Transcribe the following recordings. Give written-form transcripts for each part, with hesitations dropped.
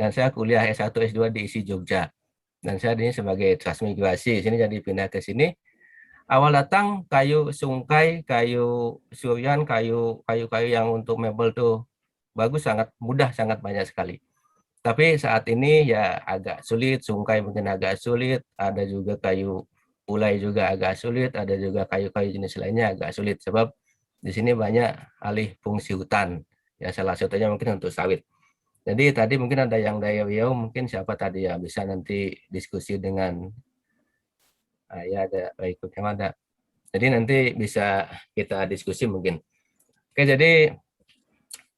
dan saya kuliah S1 S2 di ISI Jogja. Dan saya ini sebagai transmigrasi sini, jadi pindah ke sini. Awal datang kayu sungkai, kayu surian, kayu-kayu yang untuk mebel tuh bagus, sangat mudah, sangat banyak sekali. Tapi saat ini ya agak sulit, sungkai mungkin agak sulit, ada juga kayu ulai juga agak sulit, ada juga kayu-kayu jenis lainnya agak sulit sebab di sini banyak alih fungsi hutan. Ya salah satunya mungkin untuk sawit. Jadi tadi mungkin ada yang dari Riau, mungkin siapa tadi ya bisa nanti diskusi dengan ya ada berikutnya ada. Jadi nanti bisa kita diskusi mungkin. Oke, jadi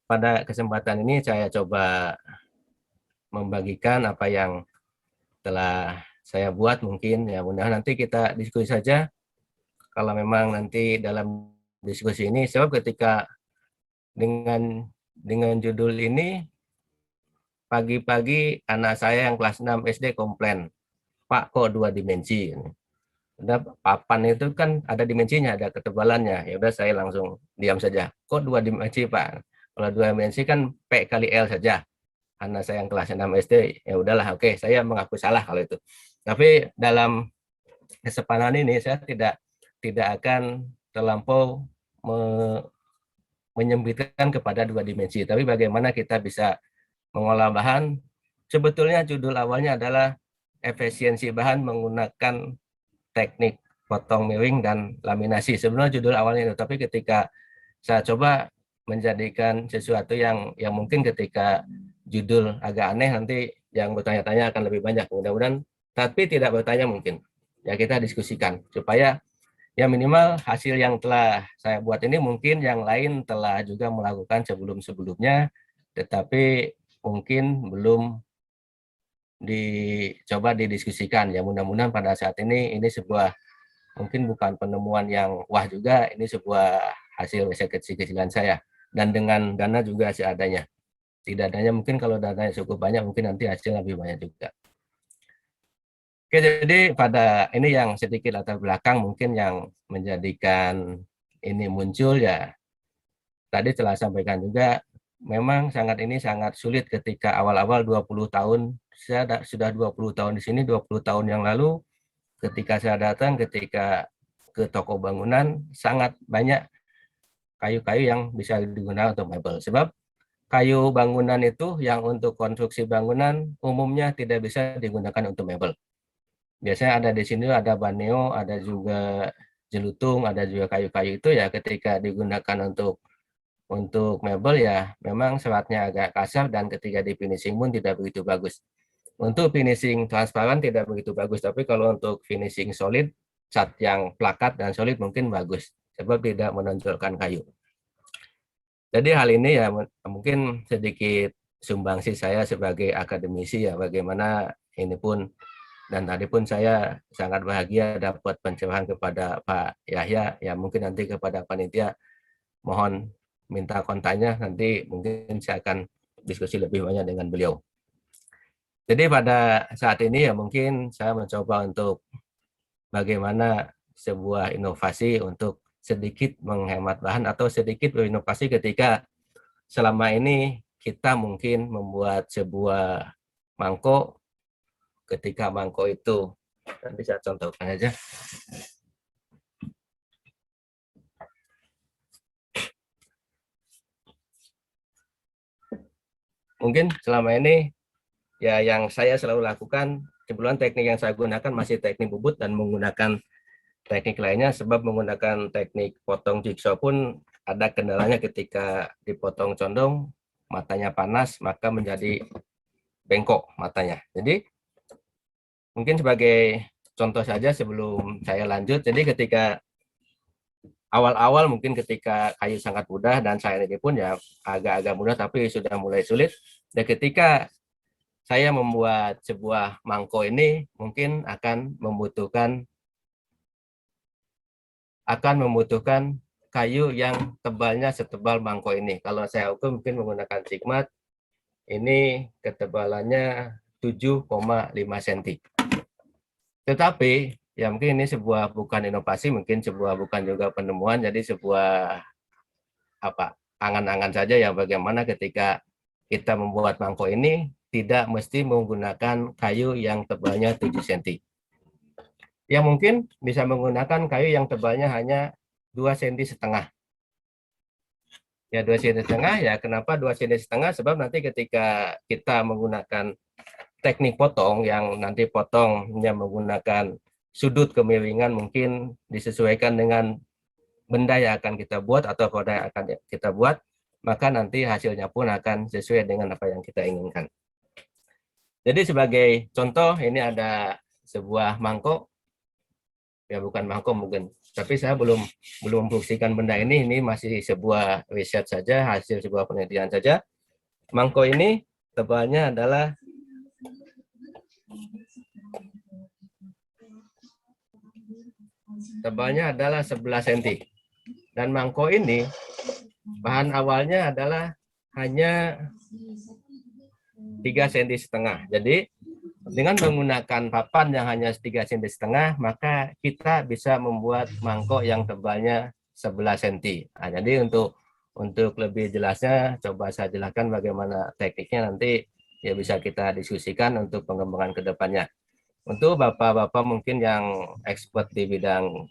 pada kesempatan ini saya coba membagikan apa yang telah saya buat, mungkin ya mudah nanti kita diskusi saja kalau memang nanti dalam diskusi ini, sebab ketika dengan judul ini pagi-pagi anak saya yang kelas 6 SD komplain, Pak kok 2 dimensi. Udah papan itu kan ada dimensinya, ada ketebalannya. Ya udah saya langsung diam saja. Kok 2 dimensi, Pak? Kalau 2 dimensi kan P kali L saja. Anak saya yang kelas 6 SD, ya udahlah, oke, saya mengaku salah kalau itu. Tapi dalam kesempatan ini saya tidak akan terlampau menyempitkan kepada 2 dimensi. Tapi bagaimana kita bisa mengolah bahan? Sebetulnya judul awalnya adalah efisiensi bahan menggunakan teknik potong miring dan laminasi. Sebenarnya judul awalnya itu, tapi ketika saya coba menjadikan sesuatu yang mungkin ketika judul agak aneh, nanti yang bertanya-tanya akan lebih banyak. Mudah-mudahan, tapi tidak bertanya mungkin. Ya kita diskusikan supaya ya minimal hasil yang telah saya buat ini mungkin yang lain telah juga melakukan sebelum-sebelumnya, tetapi mungkin belum dicoba didiskusikan. Ya mudah-mudahan pada saat ini sebuah mungkin bukan penemuan yang wah juga, ini sebuah hasil riset kecil-kecilan saya dan dengan dana juga seadanya. Tidak adanya mungkin kalau dananya cukup banyak mungkin nanti hasil lebih banyak juga. Oke, jadi pada ini yang sedikit latar belakang mungkin yang menjadikan ini muncul ya. Tadi telah sampaikan juga memang sangat sulit ketika awal-awal 20 tahun, saya sudah 20 tahun di sini, 20 tahun yang lalu ketika saya datang, ketika ke toko bangunan, sangat banyak kayu-kayu yang bisa digunakan untuk mebel. Sebab kayu bangunan itu yang untuk konstruksi bangunan umumnya tidak bisa digunakan untuk mebel. Biasanya ada di sini ada baneo, ada juga jelutung, ada juga kayu-kayu itu ya ketika digunakan untuk mebel ya memang seratnya agak kasar dan ketika di finishing pun tidak begitu bagus. Untuk finishing transparan tidak begitu bagus, tapi kalau untuk finishing solid, cat yang plakat dan solid mungkin bagus, sebab tidak menonjolkan kayu. Jadi hal ini ya mungkin sedikit sumbangsi saya sebagai akademisi ya, bagaimana ini pun, dan tadi pun saya sangat bahagia dapat pencerahan kepada Pak Yahya, ya mungkin nanti kepada panitia mohon minta kontaknya, nanti mungkin saya akan diskusi lebih banyak dengan beliau. Jadi pada saat ini ya mungkin saya mencoba untuk bagaimana sebuah inovasi untuk sedikit menghemat bahan atau sedikit berinovasi ketika selama ini kita mungkin membuat sebuah mangkok, ketika mangkok itu, nanti saya contohkan aja. Mungkin selama ini ya yang saya selalu lakukan, kebetulan teknik yang saya gunakan masih teknik bubut dan menggunakan teknik lainnya, sebab menggunakan teknik potong jigsaw pun ada kendalanya ketika dipotong condong, matanya panas, maka menjadi bengkok matanya. Jadi mungkin sebagai contoh saja sebelum saya lanjut, jadi ketika awal-awal mungkin ketika kayu sangat mudah dan saya ini pun ya agak-agak mudah tapi sudah mulai sulit, dan ketika saya membuat sebuah mangkok ini mungkin akan membutuhkan kayu yang tebalnya setebal mangkok ini. Kalau saya ukur mungkin menggunakan sigmat, ini ketebalannya 7,5 cm. Tetapi ya mungkin ini sebuah bukan inovasi, mungkin sebuah bukan juga penemuan, jadi sebuah angan-angan saja ya bagaimana ketika kita membuat mangkok ini tidak mesti menggunakan kayu yang tebalnya 7 cm. Ya mungkin bisa menggunakan kayu yang tebalnya hanya 2,5 cm. Ya 2,5 cm ya, kenapa 2,5 cm? Sebab nanti ketika kita menggunakan teknik potong yang nanti potongnya menggunakan sudut kemiringan mungkin disesuaikan dengan benda yang akan kita buat atau produk yang akan kita buat, maka nanti hasilnya pun akan sesuai dengan apa yang kita inginkan. Jadi sebagai contoh, ini ada sebuah mangkok, ya bukan mangkok mungkin, tapi saya belum membuktikan benda ini masih sebuah riset saja, hasil sebuah penelitian saja. Mangkok ini tebalnya adalah 11 cm. Dan mangkok ini bahan awalnya adalah hanya 3,5 cm. Jadi dengan menggunakan papan yang hanya 3,5 cm, maka kita bisa membuat mangkok yang tebalnya 11 cm. Nah, jadi untuk lebih jelasnya, coba saya jelaskan bagaimana tekniknya, nanti ya bisa kita diskusikan untuk pengembangan ke depannya. Untuk bapak-bapak mungkin yang expert di bidang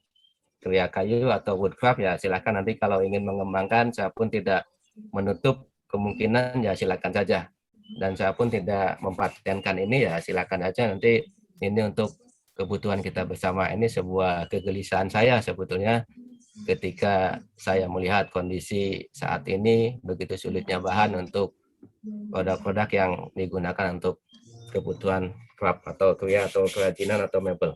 kriya kayu atau woodcraft, ya silakan nanti kalau ingin mengembangkan, saya pun tidak menutup kemungkinan, ya silakan saja. Dan saya pun tidak mempatenkan ini, ya silakan aja, nanti ini untuk kebutuhan kita bersama. Ini sebuah kegelisahan saya sebetulnya ketika saya melihat kondisi saat ini begitu sulitnya bahan untuk produk-produk yang digunakan untuk kebutuhan craft atau kriya atau kerajinan atau mebel.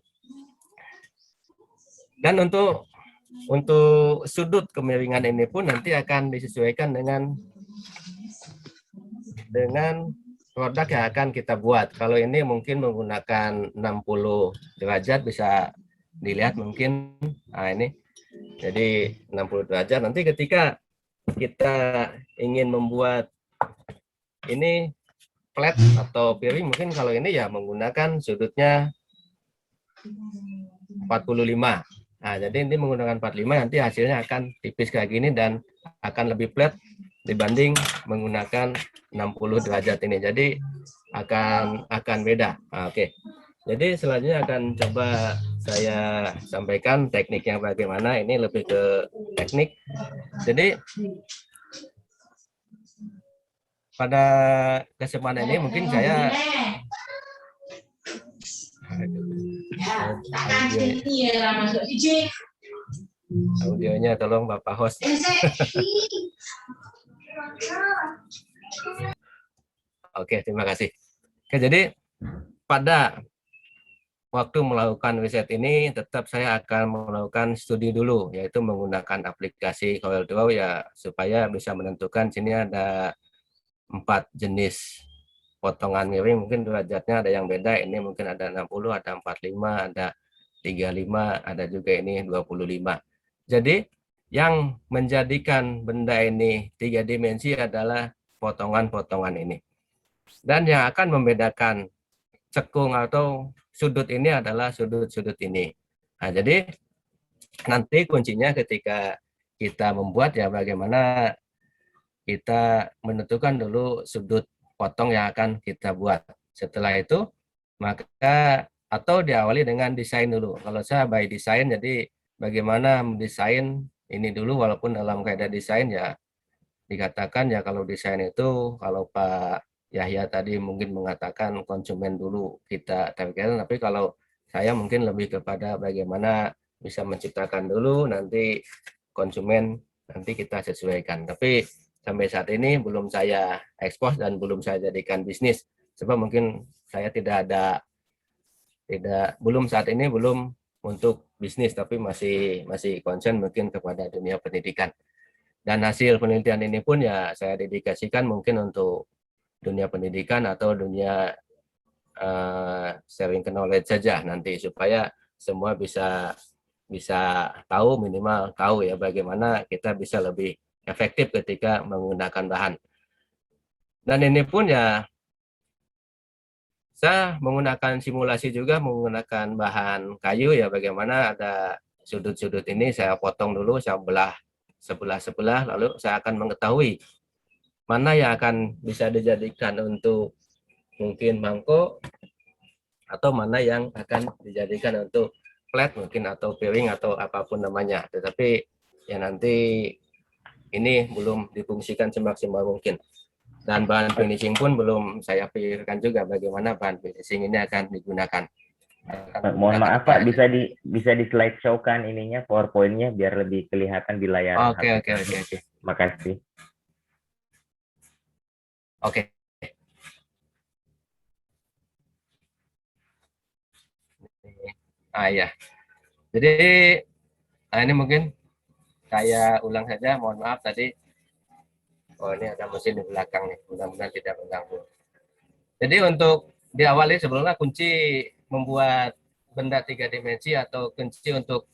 Dan untuk sudut kemiringan ini pun nanti akan disesuaikan dengan produk yang akan kita buat. Kalau ini mungkin menggunakan 60 derajat, bisa dilihat mungkin, nah ini jadi 60 derajat. Nanti ketika kita ingin membuat ini flat atau piring, mungkin kalau ini ya menggunakan sudutnya 45. Nah, jadi ini menggunakan 45, nanti hasilnya akan tipis kayak gini dan akan lebih flat dibanding menggunakan 60 derajat ini. Jadi akan beda. Nah, oke. Jadi selanjutnya akan coba saya sampaikan tekniknya bagaimana. Ini lebih ke teknik. Jadi pada kesempatan ini mungkin saya audionya tolong Bapak host. Oke, terima kasih. Oke, jadi pada waktu melakukan riset ini tetap saya akan melakukan studi dulu, yaitu menggunakan aplikasi CorelDRAW ya, supaya bisa menentukan sini ada 4 jenis potongan miring, mungkin derajatnya ada yang beda, ini mungkin ada 60, ada 45, ada 35, ada juga ini 25. Jadi yang menjadikan benda ini 3 dimensi adalah potongan-potongan ini. Dan yang akan membedakan cekung atau sudut ini adalah sudut-sudut ini. Nah, jadi nanti kuncinya ketika kita membuat ya bagaimana kita menentukan dulu sudut potong yang akan kita buat. Setelah itu maka atau diawali dengan desain dulu. Kalau saya by desain, jadi bagaimana mendesain ini dulu, walaupun dalam kaidah desain ya dikatakan ya kalau desain itu, kalau Pak Yahya tadi mungkin mengatakan konsumen dulu kita targetkan, tapi kalau saya mungkin lebih kepada bagaimana bisa menciptakan dulu, nanti konsumen nanti kita sesuaikan. Tapi sampai saat ini belum saya ekspos dan belum saya jadikan bisnis, sebab mungkin saya belum saat ini belum untuk bisnis, tapi masih concern mungkin kepada dunia pendidikan. Dan hasil penelitian ini pun ya saya dedikasikan mungkin untuk dunia pendidikan atau dunia sharing knowledge saja nanti, supaya semua bisa tahu, minimal tahu ya bagaimana kita bisa lebih efektif ketika menggunakan bahan. Dan ini pun ya saya menggunakan simulasi juga menggunakan bahan kayu ya, bagaimana ada sudut-sudut ini saya potong dulu, saya belah sebelah-sebelah, lalu saya akan mengetahui mana yang akan bisa dijadikan untuk mungkin mangkok, atau mana yang akan dijadikan untuk flat mungkin atau piring atau apapun namanya. Tetapi ya nanti ini belum difungsikan semaksimal mungkin. Dan bahan finishing pun belum saya pikirkan juga bagaimana bahan finishing ini akan digunakan. Mohon maaf Pak, bisa di slide show kan ininya PowerPoint-nya biar lebih kelihatan di layar Oke, HP oke, kami. oke, oke. Makasih. Oke. Ah ya. Jadi ini mungkin saya ulang saja, mohon maaf tadi. Oh, ini ada mesin di belakang nih, mudah-mudahan tidak mengganggu. Jadi untuk diawali sebelumnya kunci membuat benda 3 dimensi atau kunci untuk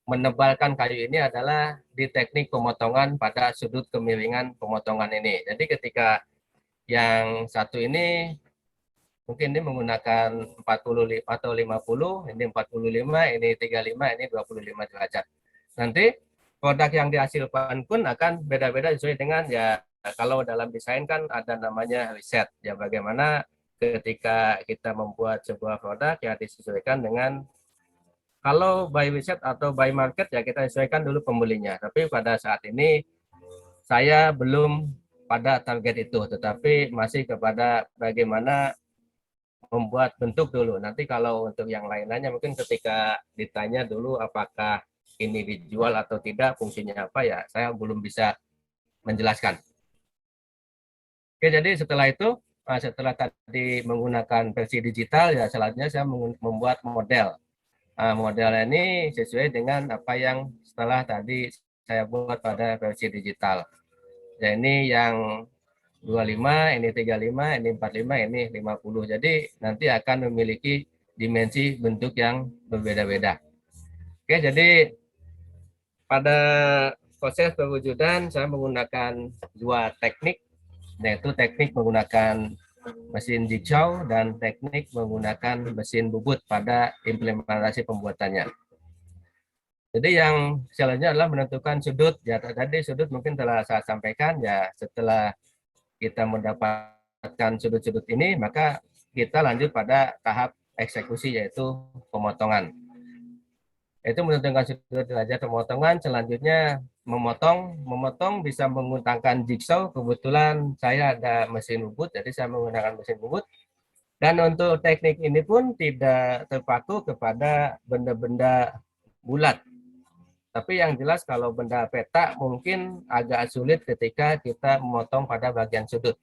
menebalkan kayu ini adalah di teknik pemotongan pada sudut kemiringan pemotongan ini. Jadi ketika yang satu ini mungkin ini menggunakan 40 atau 50, ini 45, ini 35, ini 25 derajat. Nanti produk yang dihasilkan pun akan beda-beda sesuai dengan ya kalau dalam desain kan ada namanya riset. Ya bagaimana ketika kita membuat sebuah produk ya disesuaikan dengan kalau by riset atau by market ya kita sesuaikan dulu pembelinya. Tapi pada saat ini saya belum pada target itu, tetapi masih kepada bagaimana membuat bentuk dulu. Nanti kalau untuk yang lain-lainnya mungkin ketika ditanya dulu apakah ini dijual atau tidak, fungsinya apa ya, saya belum bisa menjelaskan. Oke, jadi setelah itu, setelah tadi menggunakan versi digital, ya selanjutnya saya membuat model. Model ini sesuai dengan apa yang setelah tadi saya buat pada versi digital. Ya ini yang 25, ini 35, ini 45, ini 50. Jadi nanti akan memiliki dimensi bentuk yang berbeda-beda. Oke, jadi pada proses perwujudan saya menggunakan dua teknik, yaitu teknik menggunakan mesin jigsaw dan teknik menggunakan mesin bubut pada implementasi pembuatannya. Jadi yang selanjutnya adalah menentukan sudut. Ya tadi sudut mungkin telah saya sampaikan ya setelah kita mendapatkan sudut-sudut ini maka kita lanjut pada tahap eksekusi yaitu pemotongan. Itu menentukan sudut derajat pemotongan, selanjutnya memotong bisa menggunakan jigsaw. Kebetulan saya ada mesin bubut jadi saya menggunakan mesin bubut. Dan untuk teknik ini pun tidak terpaku kepada benda-benda bulat. Tapi yang jelas kalau benda petak mungkin agak sulit ketika kita memotong pada bagian sudut.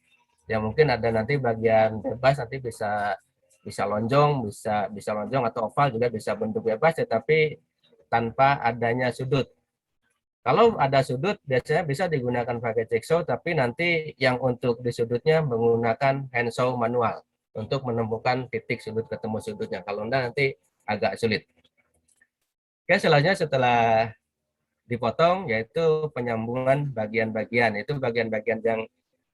Ya mungkin ada nanti bagian bebas nanti bisa lonjong, bisa lonjong atau oval juga bisa bentuk bebas tetapi tanpa adanya sudut. Kalau ada sudut biasanya bisa digunakan pakai jigsaw tapi nanti yang untuk di sudutnya menggunakan handsaw manual untuk menemukan titik sudut ketemu sudutnya. Kalau enggak nanti agak sulit. Oke, selanjutnya setelah dipotong yaitu penyambungan bagian-bagian. Itu bagian-bagian yang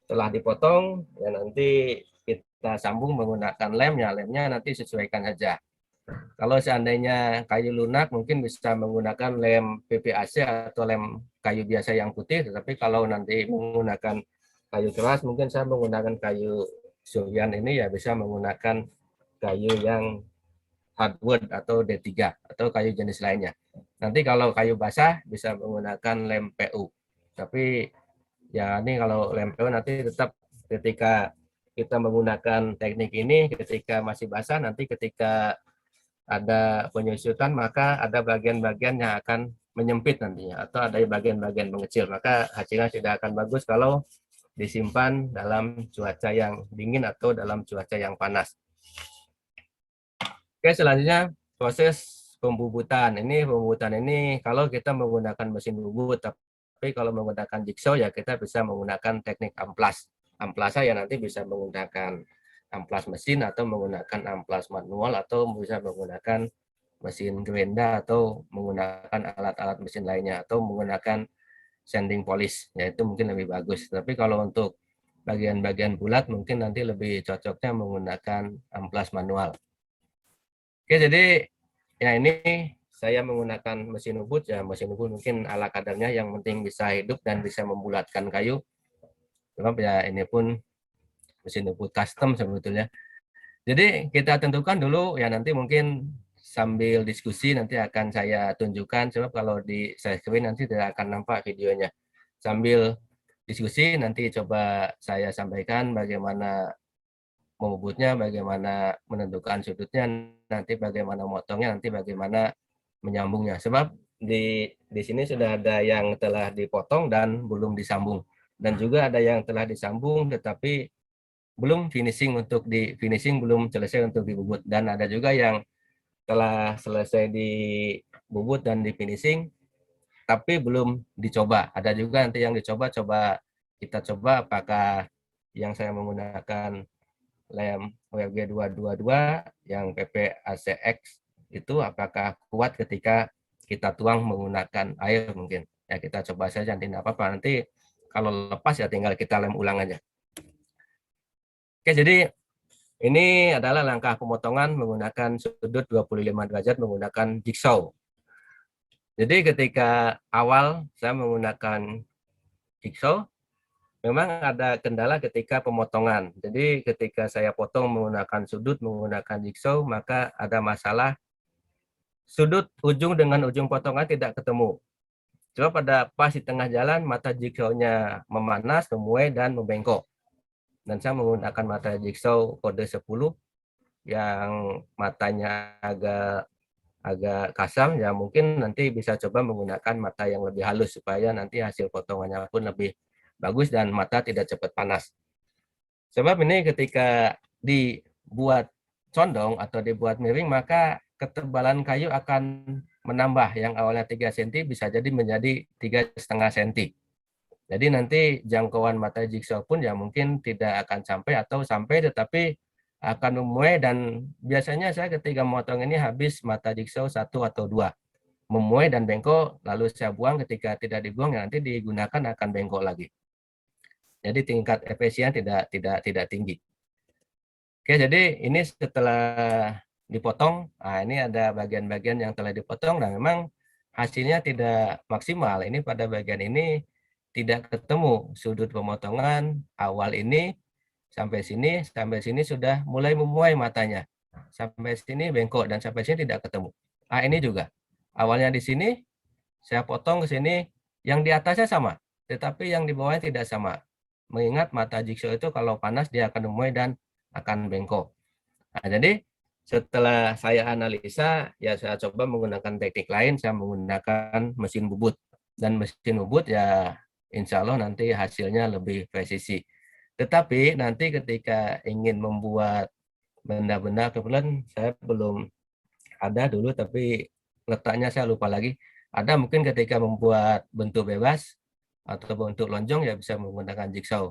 telah dipotong ya nanti kita sambung menggunakan lem ya lemnya nanti sesuaikan saja. Kalau seandainya kayu lunak mungkin bisa menggunakan lem PPAC atau lem kayu biasa yang putih, tetapi kalau nanti menggunakan kayu keras mungkin saya menggunakan kayu surian ini ya bisa menggunakan kayu yang hardwood atau D3 atau kayu jenis lainnya. Nanti kalau kayu basah bisa menggunakan lem PU. Tapi ya ini kalau lem PU nanti tetap ketika kita menggunakan teknik ini ketika masih basah nanti ketika ada penyusutan maka ada bagian-bagian yang akan menyempit nantinya atau ada bagian-bagian mengecil maka hasilnya tidak akan bagus kalau disimpan dalam cuaca yang dingin atau dalam cuaca yang panas. Oke, selanjutnya proses pembubutan. Ini pembubutan ini kalau kita menggunakan mesin bubut, tapi kalau menggunakan jigsaw ya kita bisa menggunakan teknik amplas. Amplasa ya nanti bisa menggunakan amplas mesin atau menggunakan amplas manual atau bisa menggunakan mesin gerinda atau menggunakan alat-alat mesin lainnya atau menggunakan sanding polish yaitu mungkin lebih bagus. Tapi kalau untuk bagian-bagian bulat mungkin nanti lebih cocoknya menggunakan amplas manual. Oke, jadi ya ini saya menggunakan mesin ubud ya mesin ubud mungkin ala kadarnya yang penting bisa hidup dan bisa membulatkan kayu. Sebab ya ini pun mesin ngebut custom sebetulnya. Jadi kita tentukan dulu ya, nanti mungkin sambil diskusi nanti akan saya tunjukkan, sebab kalau di share screen nanti tidak akan nampak videonya. Sambil diskusi nanti coba saya sampaikan bagaimana membubutnya, bagaimana menentukan sudutnya, nanti bagaimana motongnya, nanti bagaimana menyambungnya. Sebab di sini sudah ada yang telah dipotong dan belum disambung. Dan juga ada yang telah disambung tetapi belum finishing, untuk di finishing belum selesai untuk dibubut. Dan ada juga yang telah selesai dibubut dan di finishing tapi belum dicoba. Ada juga nanti yang dicoba, kita coba apakah yang saya menggunakan lem WG 222 yang PPACX itu apakah kuat ketika kita tuang menggunakan air. Mungkin ya kita coba saja, nanti tidak apa-apa, nanti kalau lepas ya tinggal kita lem ulang aja. Oke, jadi ini adalah langkah pemotongan menggunakan sudut 25 derajat menggunakan jigsaw. Jadi ketika awal saya menggunakan jigsaw, memang ada kendala ketika pemotongan. Jadi ketika saya potong menggunakan sudut menggunakan jigsaw, maka ada masalah sudut ujung dengan ujung potongan tidak ketemu. Coba pada pas di tengah jalan mata jigsaw-nya memanas, memuai dan membengkok. Dan saya menggunakan mata jigsaw kode 10 yang matanya agak kasam, ya mungkin nanti bisa coba menggunakan mata yang lebih halus supaya nanti hasil potongannya pun lebih bagus dan mata tidak cepat panas. Sebab ini ketika dibuat condong atau dibuat miring, maka ketebalan kayu akan menambah, yang awalnya 3 cm bisa jadi menjadi 3,5 cm. Jadi nanti jangkauan mata jigsaw pun ya mungkin tidak akan sampai, atau sampai tetapi akan memuai. Dan biasanya saya ketika memotong ini habis mata jigsaw 1 atau 2, memuai dan bengkok, lalu saya buang. Ketika tidak dibuang ya nanti digunakan akan bengkok lagi. Jadi tingkat efisien tidak tinggi. Oke, jadi ini setelah dipotong, nah ini ada bagian-bagian yang telah dipotong dan memang hasilnya tidak maksimal. Ini pada bagian ini tidak ketemu sudut pemotongan awal ini sampai sini sudah mulai memuai matanya. Sampai sini bengkok dan sampai sini tidak ketemu. Ah, ini juga. Awalnya di sini saya potong ke sini, yang di atasnya sama, tetapi yang di bawahnya tidak sama. Mengingat mata jigsaw itu kalau panas dia akan memuai dan akan bengkok. Nah, jadi setelah saya analisa, ya saya coba menggunakan teknik lain, saya menggunakan mesin bubut. Dan mesin bubut ya insya Allah nanti hasilnya lebih presisi. Tetapi nanti ketika ingin membuat benda-benda, kebetulan saya belum ada dulu, tapi letaknya saya lupa lagi. Ada mungkin ketika membuat bentuk bebas atau bentuk lonjong ya bisa menggunakan jigsaw.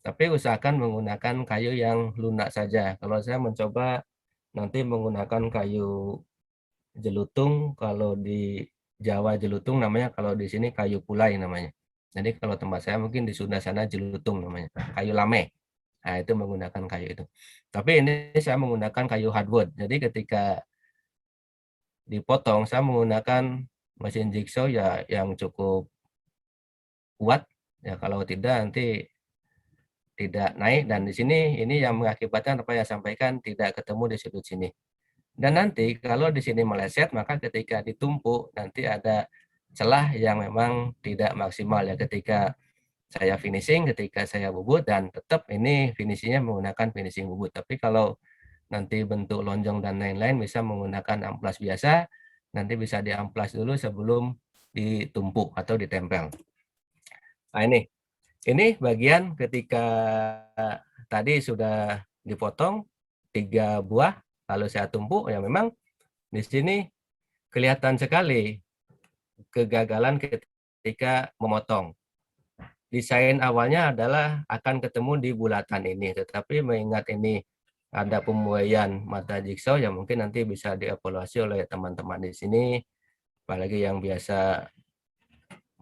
Tapi usahakan menggunakan kayu yang lunak saja. Kalau saya mencoba nanti menggunakan kayu jelutung, kalau di Jawa jelutung namanya, kalau di sini kayu pulai namanya. Jadi kalau tempat saya mungkin di Sunda sana jelutung namanya, kayu lame. Nah, itu menggunakan kayu itu. Tapi ini saya menggunakan kayu hardwood. Jadi ketika dipotong, saya menggunakan mesin jigsaw ya yang cukup kuat. Ya kalau tidak nanti tidak naik, dan di sini ini yang mengakibatkan apa yang saya sampaikan, tidak ketemu di sudut sini. Dan nanti kalau di sini meleset, maka ketika ditumpuk nanti ada celah yang memang tidak maksimal ya ketika saya finishing, ketika saya bubut, dan tetap ini finishingnya menggunakan finishing bubut. Tapi kalau nanti bentuk lonjong dan lain-lain bisa menggunakan amplas biasa, nanti bisa diamplas dulu sebelum ditumpuk atau ditempel. Nah ini bagian ketika tadi sudah dipotong 3 buah, lalu saya tumpuk, ya memang di sini kelihatan sekali kegagalan ketika memotong. Desain awalnya adalah akan ketemu di bulatan ini, tetapi mengingat ini ada pemuaian mata jigsaw, ya mungkin nanti bisa dievaluasi oleh teman-teman di sini, apalagi yang biasa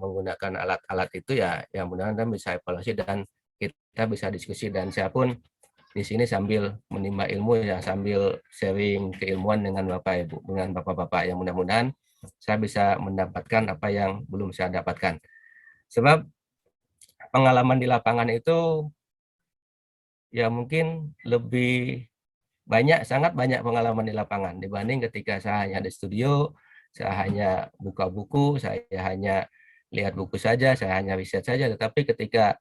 menggunakan alat-alat itu ya, yang mudah-mudahan bisa evaluasi dan kita bisa diskusi. Dan saya pun di sini sambil menimba ilmu ya, sambil sharing keilmuan dengan Bapak Ibu, dengan Bapak-bapak, yang mudah-mudahan saya bisa mendapatkan apa yang belum saya dapatkan. Sebab pengalaman di lapangan itu ya mungkin lebih banyak, sangat banyak pengalaman di lapangan dibanding ketika saya hanya di studio, saya hanya buka buku, saya hanya lihat buku saja, saya hanya riset saja. Tetapi ketika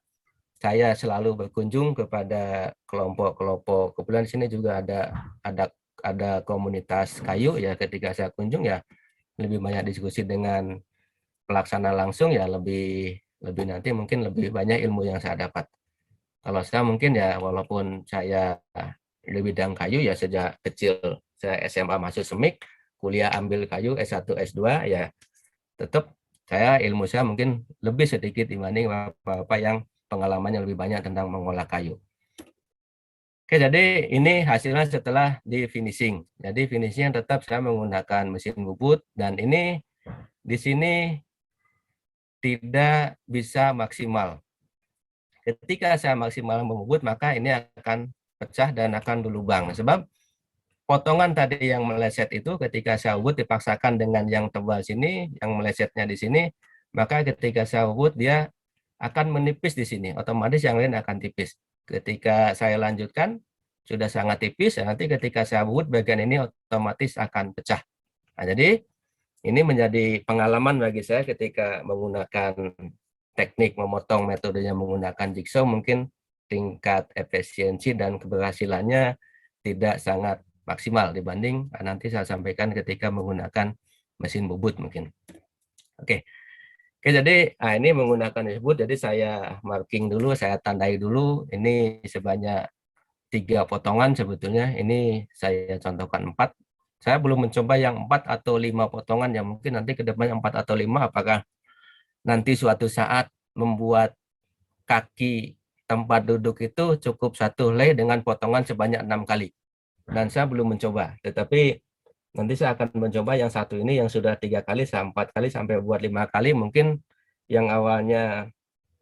saya selalu berkunjung kepada kelompok-kelompok, kebetulan di sini juga ada komunitas kayu ya, ketika saya kunjung ya lebih banyak diskusi dengan pelaksana langsung ya, lebih lebih nanti mungkin lebih banyak ilmu yang saya dapat. Kalau saya mungkin ya walaupun saya di bidang kayu ya sejak kecil, saya SMA masuk SEMIK, kuliah ambil kayu S1 S2 ya, tetap saya ilmu saya mungkin lebih sedikit dibanding bapak-bapak yang pengalamannya lebih banyak tentang mengolah kayu. Oke, jadi ini hasilnya setelah di finishing. Jadi finishing tetap saya menggunakan mesin bubut, dan ini di sini tidak bisa maksimal. Ketika saya maksimal membubut, maka ini akan pecah dan akan berlubang. Sebab potongan tadi yang meleset itu ketika saya bubut dipaksakan dengan yang tebal sini, yang melesetnya di sini, maka ketika saya bubut dia akan menipis di sini, otomatis yang lain akan tipis. Ketika saya lanjutkan, sudah sangat tipis, ya nanti ketika saya bubut bagian ini otomatis akan pecah. Nah, jadi ini menjadi pengalaman bagi saya ketika menggunakan teknik memotong metodenya menggunakan jigsaw, mungkin tingkat efisiensi dan keberhasilannya tidak sangat maksimal dibanding nanti saya sampaikan ketika menggunakan mesin bubut mungkin. Oke. Oke, jadi ini menggunakan disebut, jadi saya marking dulu, saya tandai dulu, ini sebanyak 3 potongan sebetulnya, ini saya contohkan 4. Saya belum mencoba yang 4 atau 5 potongan, yang mungkin nanti ke depannya 4 atau 5, apakah nanti suatu saat membuat kaki tempat duduk itu cukup 1 lay dengan potongan sebanyak 6 kali. Dan saya belum mencoba, tetapi nanti saya akan mencoba yang satu ini yang sudah 3 kali, 4 kali, sampai buat 5 kali, mungkin yang awalnya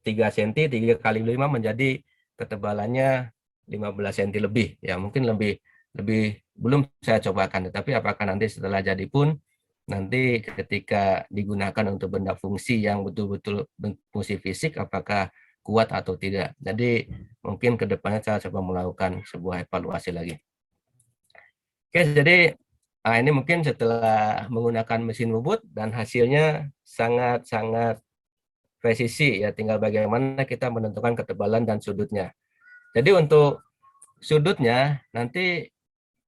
3 cm, 3 kali 5 menjadi ketebalannya 15 cm lebih. Ya mungkin lebih belum saya cobakan, tetapi apakah nanti setelah jadi pun, nanti ketika digunakan untuk benda fungsi yang betul-betul fungsi fisik, apakah kuat atau tidak. Jadi mungkin ke depannya saya coba melakukan sebuah evaluasi lagi. Oke, jadi ini mungkin setelah menggunakan mesin bubut dan hasilnya sangat-sangat presisi ya, tinggal bagaimana kita menentukan ketebalan dan sudutnya. Jadi untuk sudutnya nanti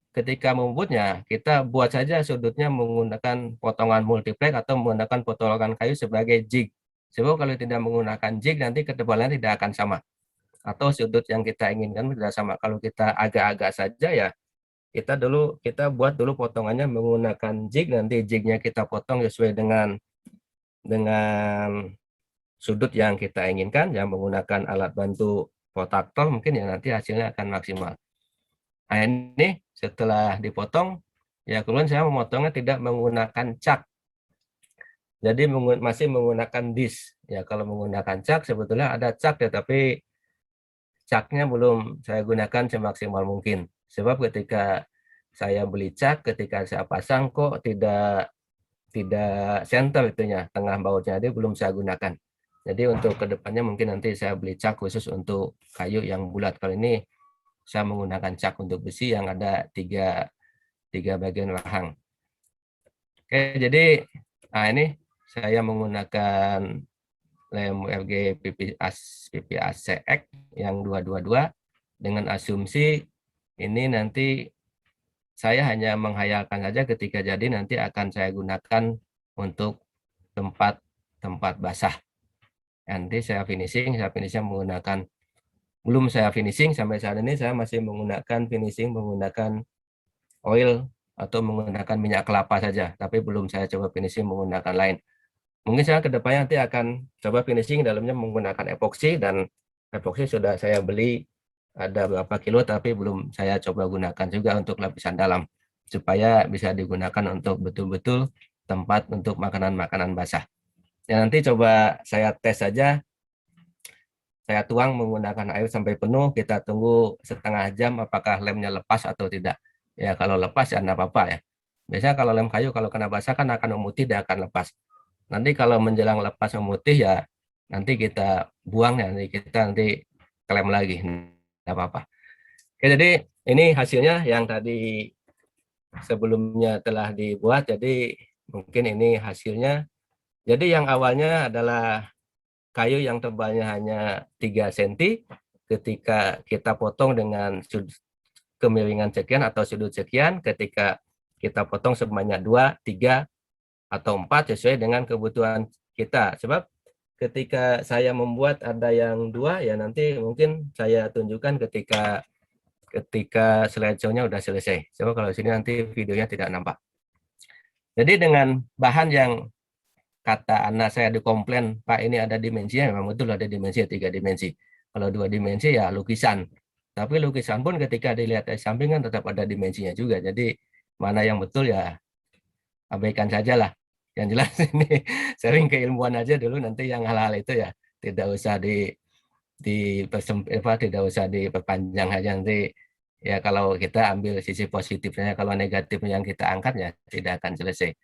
ketika membubutnya kita buat saja sudutnya menggunakan potongan multiplex atau menggunakan potongan kayu sebagai jig. Sebab kalau tidak menggunakan jig nanti ketebalannya tidak akan sama, atau sudut yang kita inginkan tidak sama. Kalau kita agak-agak saja ya kita buat dulu potongannya menggunakan jig, nanti jignya kita potong sesuai dengan sudut yang kita inginkan, yang menggunakan alat bantu protraktor, mungkin ya nanti hasilnya akan maksimal. Nah ini setelah dipotong, ya kemudian saya memotongnya tidak menggunakan cak, jadi masih menggunakan disk. Ya kalau menggunakan cak sebetulnya ada cak, tetapi caknya belum saya gunakan semaksimal mungkin. Sebab ketika saya beli cak, ketika saya pasang kok tidak center itunya, tengah bautnya, dia belum saya gunakan. Jadi untuk kedepannya mungkin nanti saya beli cak khusus untuk kayu yang bulat. Kali ini saya menggunakan cak untuk besi yang ada tiga bagian rahang. Oke, jadi ini saya menggunakan lem UFG PPACX yang 222 dengan asumsi ini nanti saya hanya menghayalkan saja, ketika jadi nanti akan saya gunakan untuk tempat basah. Nanti saya finishing menggunakan, belum saya finishing sampai saat ini, saya masih menggunakan finishing menggunakan oil atau menggunakan minyak kelapa saja, tapi belum saya coba finishing menggunakan lain. Mungkin saya kedepannya nanti akan coba finishing dalamnya menggunakan epoksi, dan epoksi sudah saya beli ada berapa kilo, tapi belum saya coba gunakan juga untuk lapisan dalam, supaya bisa digunakan untuk betul-betul tempat untuk makanan-makanan basah. Ya nanti coba saya tes saja, saya tuang menggunakan air sampai penuh, kita tunggu setengah jam apakah lemnya lepas atau tidak. Ya kalau lepas ya enggak apa-apa ya. Biasanya kalau lem kayu kalau kena basah kan akan memutih, dia akan lepas. Nanti kalau menjelang lepas memutih ya nanti kita buang ya, nanti kita klem lagi, enggak apa-apa. Oke, jadi ini hasilnya yang tadi sebelumnya telah dibuat. Jadi mungkin ini hasilnya. Jadi yang awalnya adalah kayu yang tebalnya hanya 3 cm, ketika kita potong dengan sudut kemiringan sekian atau sudut sekian, ketika kita potong sebanyak 2, 3, atau 4 sesuai dengan kebutuhan kita. Sebab ketika saya membuat ada yang 2, ya nanti mungkin saya tunjukkan ketika slideshow-nya udah selesai. Coba kalau sini nanti videonya tidak nampak. Jadi dengan bahan yang kata anak saya di komplain, Pak ini ada dimensinya, memang betul ada dimensi 3 dimensi. Kalau 2 dimensi ya lukisan. Tapi lukisan pun ketika dilihat dari samping kan tetap ada dimensinya juga. Jadi mana yang betul ya abaikan saja lah. Yang jelas ini sering keilmuan aja dulu, nanti yang hal-hal itu ya tidak usah tidak usah diperpanjang aja nanti. Ya kalau kita ambil sisi positifnya, kalau negatifnya yang kita angkat ya tidak akan selesai.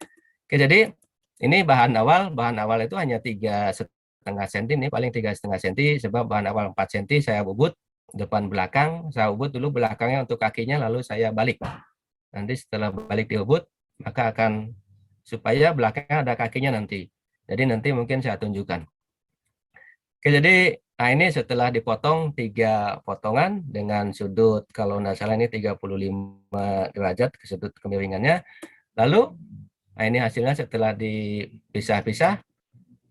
Oke, jadi ini bahan awal itu hanya 3,5 cm, ini paling 3,5 cm, sebab bahan awal 4 cm saya bubut depan belakang, saya ubut dulu belakangnya untuk kakinya, lalu saya balik. Nanti setelah balik diubut, maka akan supaya belakangnya ada kakinya nanti. Jadi nanti mungkin saya tunjukkan. Oke, jadi nah ini setelah dipotong 3 potongan dengan sudut kalau nggak salah ini 35 derajat ke sudut kemiringannya. Lalu nah ini hasilnya setelah dipisah-pisah,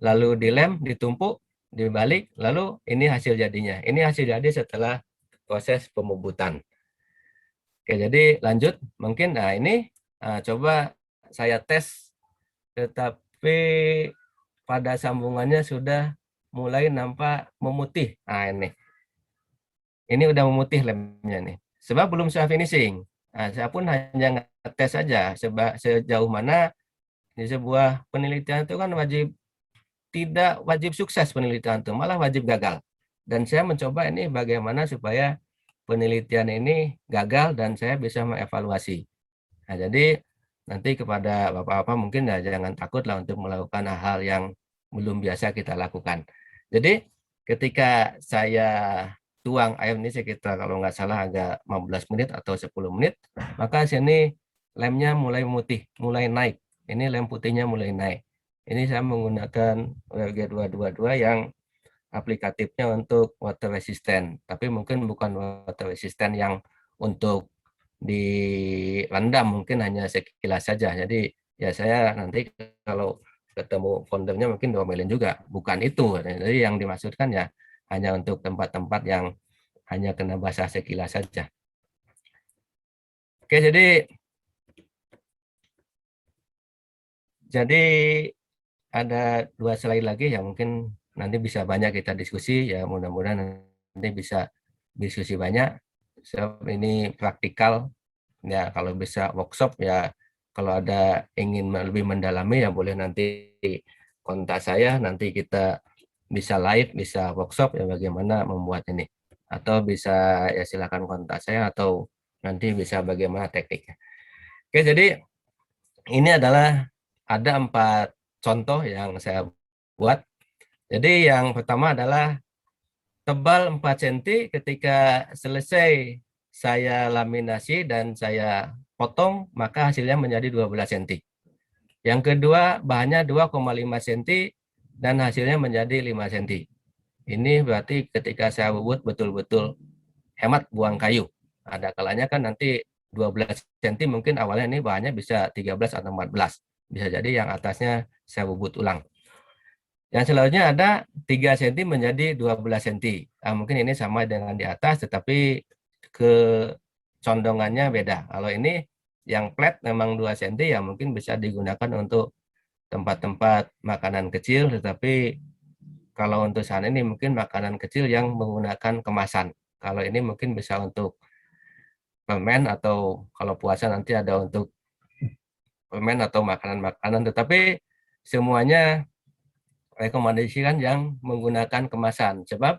lalu dilem, ditumpuk, dibalik, lalu ini hasil jadinya. Ini hasil jadi setelah proses pemubutan. Oke, jadi lanjut. Mungkin nah ini coba saya tes, tetapi pada sambungannya sudah mulai nampak memutih. Nah ini udah memutih lemnya nih. Sebab belum saya finishing. Nah, saya pun hanya ngetes saja sejauh mana di sebuah penelitian itu kan tidak wajib sukses penelitian itu, malah wajib gagal. Dan saya mencoba ini bagaimana supaya penelitian ini gagal dan saya bisa mengevaluasi. Nah, jadi nanti kepada Bapak-Bapak mungkin ya jangan takutlah untuk melakukan hal-hal yang belum biasa kita lakukan. Jadi ketika saya tuang air ini sekitar kalau nggak salah agak 15 menit atau 10 menit, maka sini lemnya mulai memutih, mulai naik. Ini lem putihnya mulai naik. Ini saya menggunakan WG222 yang aplikatifnya untuk water resistant, tapi mungkin bukan water resistant yang untuk direndam, mungkin hanya sekilas saja. Jadi ya saya nanti kalau ketemu foundernya mungkin diomelin juga, bukan itu. Jadi yang dimaksudkan ya hanya untuk tempat-tempat yang hanya kena basah sekilas saja. Oke, jadi ada 2 slide lagi yang mungkin nanti bisa banyak kita diskusi, ya mudah-mudahan nanti bisa diskusi banyak. So, ini praktikal, ya kalau bisa workshop ya, kalau ada ingin lebih mendalami ya boleh nanti kontak saya, nanti kita bisa live, bisa workshop ya bagaimana membuat ini. Atau bisa ya silakan kontak saya atau nanti bisa bagaimana tekniknya. Oke, jadi ini adalah ada 4 contoh yang saya buat. Jadi yang pertama adalah tebal 4 cm, ketika selesai saya laminasi dan saya potong, maka hasilnya menjadi 12 cm. Yang kedua, bahannya 2,5 cm dan hasilnya menjadi 5 cm. Ini berarti ketika saya bubut betul-betul hemat buang kayu. Ada kalanya kan nanti 12 cm mungkin awalnya ini bahannya bisa 13 atau 14. Bisa jadi yang atasnya saya bubut ulang. Yang selanjutnya ada 3 cm menjadi 12 cm. Nah, mungkin ini sama dengan di atas, tetapi kecondongannya beda. Kalau ini yang flat memang 2 cm, ya mungkin bisa digunakan untuk tempat-tempat makanan kecil, tetapi kalau untuk saat ini mungkin makanan kecil yang menggunakan kemasan. Kalau ini mungkin bisa untuk permen, atau kalau puasa nanti ada untuk permen atau makanan-makanan, tetapi semuanya rekomendasikan yang menggunakan kemasan. Sebab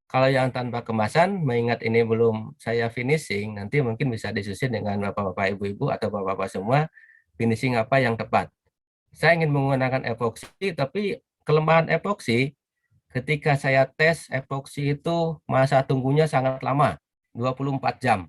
kalau yang tanpa kemasan, mengingat ini belum saya finishing, nanti mungkin bisa disusun dengan bapak-bapak, ibu-ibu, atau bapak-bapak semua, finishing apa yang tepat. Saya ingin menggunakan epoksi, tapi kelemahan epoksi, ketika saya tes epoksi itu masa tunggunya sangat lama. 24 jam.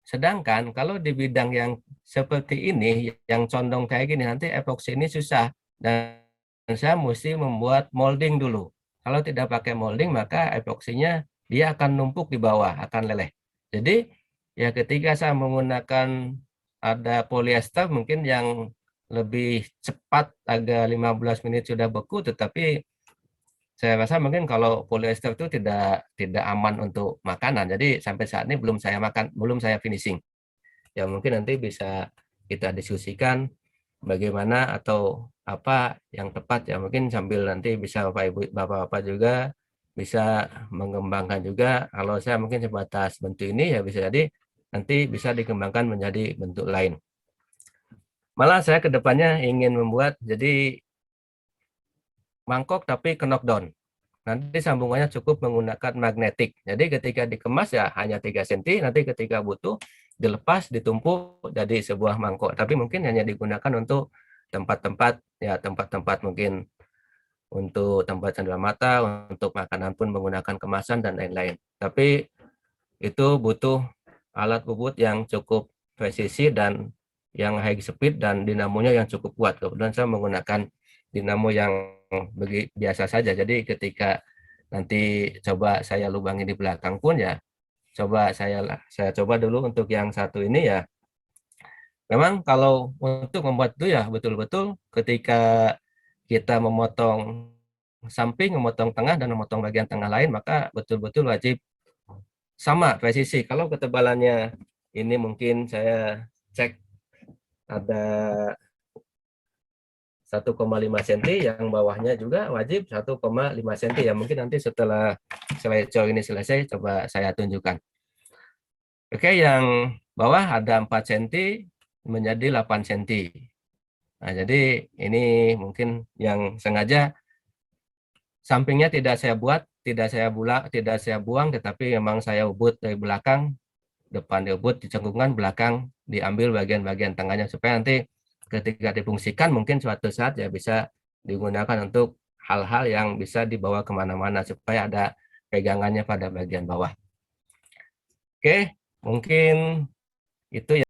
Sedangkan kalau di bidang yang seperti ini, yang condong kayak gini, nanti epoksi ini susah. Dan saya mesti membuat molding dulu. Kalau tidak pakai molding, maka epoksinya dia akan numpuk di bawah, akan leleh. Jadi, ya ketika saya menggunakan ada polyester mungkin yang lebih cepat, agak 15 menit sudah beku, tetapi saya rasa mungkin kalau polyester itu tidak aman untuk makanan. Jadi sampai saat ini belum saya makan, belum saya finishing. Ya mungkin nanti bisa kita diskusikan bagaimana atau apa yang tepat ya, mungkin sambil nanti bisa Bapak Ibu Bapak-bapak juga bisa mengembangkan juga. Kalau saya mungkin sebatas bentuk ini ya bisa jadi nanti bisa dikembangkan menjadi bentuk lain. Malah saya kedepannya ingin membuat jadi mangkok tapi ke knockdown. Nanti sambungannya cukup menggunakan magnetik. Jadi ketika dikemas ya hanya 3 cm, nanti ketika butuh dilepas, ditumpuk jadi sebuah mangkok. Tapi mungkin hanya digunakan untuk tempat-tempat ya, tempat-tempat mungkin untuk tempat sandal mata, untuk makanan pun menggunakan kemasan dan lain-lain. Tapi itu butuh alat bubut yang cukup presisi dan yang high speed dan dinamonya yang cukup kuat. Kebetulan saya menggunakan dinamo yang biasa saja. Jadi ketika nanti coba saya lubangi di belakang pun ya, coba saya coba dulu untuk yang satu ini ya. Memang kalau untuk membuat itu ya betul-betul ketika kita memotong samping, memotong tengah dan memotong bagian tengah lain, maka betul-betul wajib sama presisi. Kalau ketebalannya ini mungkin saya cek ada 1,5 cm, yang bawahnya juga wajib 1,5 cm ya. Mungkin nanti setelah slideshow ini selesai coba saya tunjukkan. Oke, yang bawah ada 4 cm menjadi 8 cm. Nah, jadi ini mungkin yang sengaja sampingnya tidak saya buat, tidak saya buang, tetapi memang saya ubut dari belakang, depan diubut, dicengkungan, belakang diambil bagian-bagian tengahnya supaya nanti ketika difungsikan mungkin suatu saat ya bisa digunakan untuk hal-hal yang bisa dibawa kemana-mana supaya ada pegangannya pada bagian bawah. Oke, mungkin itu ya.